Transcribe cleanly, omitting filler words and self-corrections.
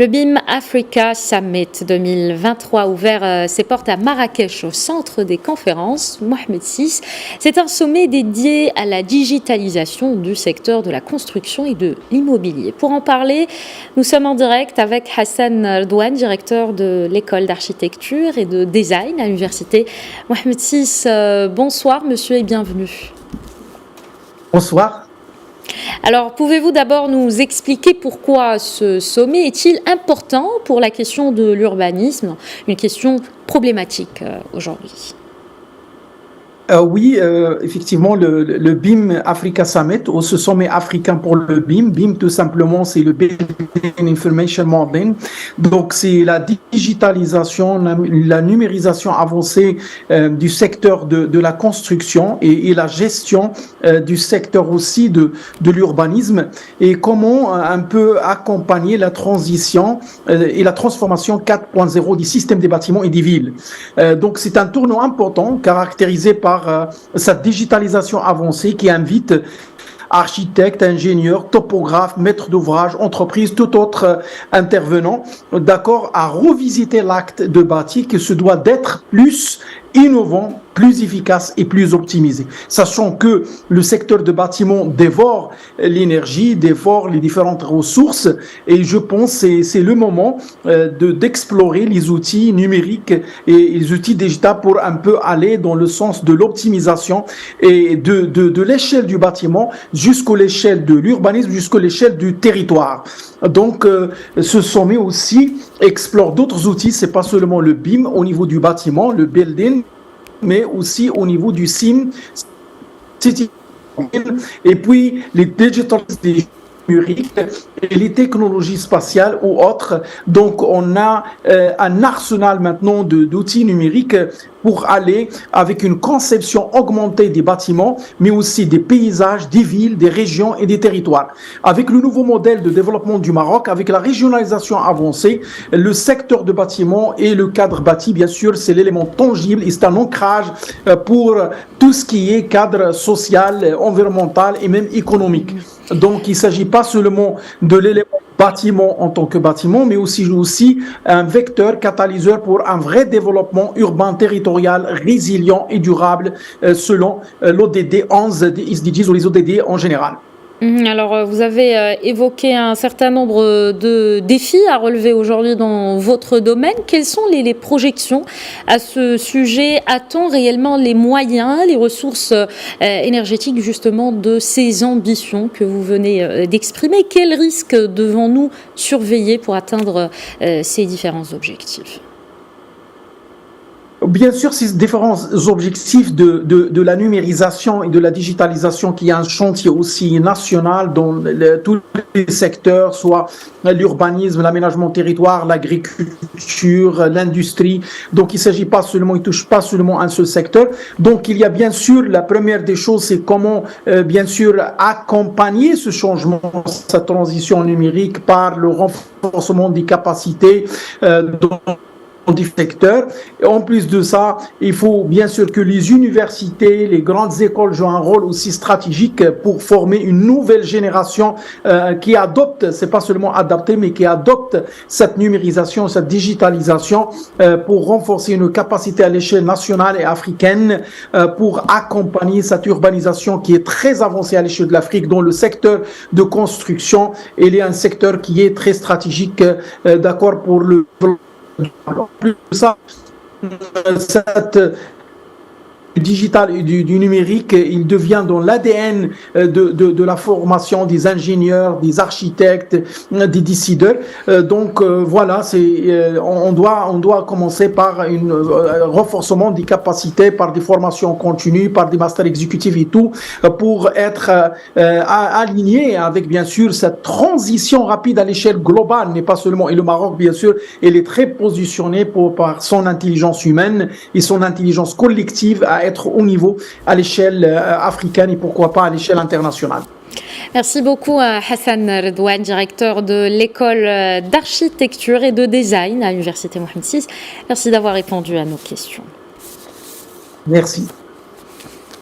Le BIM Africa Summit 2023 a ouvert ses portes à Marrakech au centre des conférences Mohamed VI. C'est un sommet dédié à la digitalisation du secteur de la construction et de l'immobilier. Pour en parler, nous sommes en direct avec Hassan Redouane, directeur de l'école d'architecture et de design à l'université Mohamed VI. Bonsoir monsieur et bienvenue. Bonsoir. Alors, pouvez-vous d'abord nous expliquer pourquoi ce sommet est-il important pour la question de l'urbanisme, une question problématique aujourd'hui? Oui, effectivement, le BIM Africa Summit, ou ce sommet africain pour le BIM. BIM, tout simplement, c'est le Building Information Modeling. Donc, c'est la digitalisation, la numérisation avancée du secteur de la construction et la gestion du secteur aussi de l'urbanisme, et comment un peu accompagner la transition et la transformation 4.0 du système des bâtiments et des villes. Donc, c'est un tournant important caractérisé par sa digitalisation avancée qui invite architectes, ingénieurs, topographes, maîtres d'ouvrage, entreprises, tout autre intervenant, d'accord, à revisiter l'acte de bâti qui se doit d'être plus innovant, plus efficace et plus optimisé. Sachant que le secteur de bâtiment dévore l'énergie, dévore les différentes ressources, et je pense que c'est le moment d'explorer les outils numériques et les outils digitaux pour un peu aller dans le sens de l'optimisation et de l'échelle du bâtiment jusqu'à l'échelle de l'urbanisme, jusqu'à l'échelle du territoire. Donc, ce sommet aussi explore d'autres outils, c'est pas seulement le BIM au niveau du bâtiment, le building, mais aussi au niveau du SIM, et puis les digital numériques et les technologies spatiales ou autres. Donc, on a un arsenal maintenant d'outils numériques pour aller avec une conception augmentée des bâtiments, mais aussi des paysages, des villes, des régions et des territoires. Avec le nouveau modèle de développement du Maroc, avec la régionalisation avancée, le secteur de bâtiment et le cadre bâti, bien sûr, c'est l'élément tangible et c'est un ancrage pour tout ce qui est cadre social, environnemental et même économique. Donc, il ne s'agit pas seulement de l'élément bâtiment en tant que bâtiment, mais aussi un vecteur catalyseur pour un vrai développement urbain territorial résilient et durable selon l'ODD 11 des SDGs ou les ODD en général. Alors, vous avez évoqué un certain nombre de défis à relever aujourd'hui dans votre domaine. Quelles sont les projections à ce sujet? A-t-on réellement les moyens, les ressources énergétiques justement de ces ambitions que vous venez d'exprimer? Quels risques devons-nous surveiller pour atteindre ces différents objectifs? Bien sûr, ces différents objectifs de la numérisation et de la digitalisation, qui est un chantier aussi national dans tous les secteurs, soit l'urbanisme, l'aménagement territoire, l'agriculture, l'industrie. Donc, il ne touche pas seulement un seul secteur. Donc, il y a bien sûr, la première des choses, c'est comment, bien sûr, accompagner ce changement, cette transition numérique par le renforcement des capacités du secteur. Et en plus de ça, il faut bien sûr que les universités, les grandes écoles jouent un rôle aussi stratégique pour former une nouvelle génération qui adopte, c'est pas seulement adapter, mais qui adopte cette numérisation, cette digitalisation pour renforcer une capacité à l'échelle nationale et africaine pour accompagner cette urbanisation qui est très avancée à l'échelle de l'Afrique. Dans le secteur de construction, il y a un secteur qui est très stratégique, d'accord, pour le plus de ça, cette digital et du numérique, il devient dans l'ADN de la formation des ingénieurs, des architectes, des décideurs. Donc voilà, on doit commencer par un renforcement des capacités, par des formations continues, par des masters exécutifs et tout, pour être aligné avec bien sûr cette transition rapide à l'échelle globale, mais pas seulement. Et le Maroc, bien sûr, il est très positionné par son intelligence humaine et son intelligence collective à être au niveau à l'échelle africaine et pourquoi pas à l'échelle internationale. Merci beaucoup à Hassan Redouane, directeur de l'école d'architecture et de design à l'université Mohamed VI. Merci d'avoir répondu à nos questions. Merci.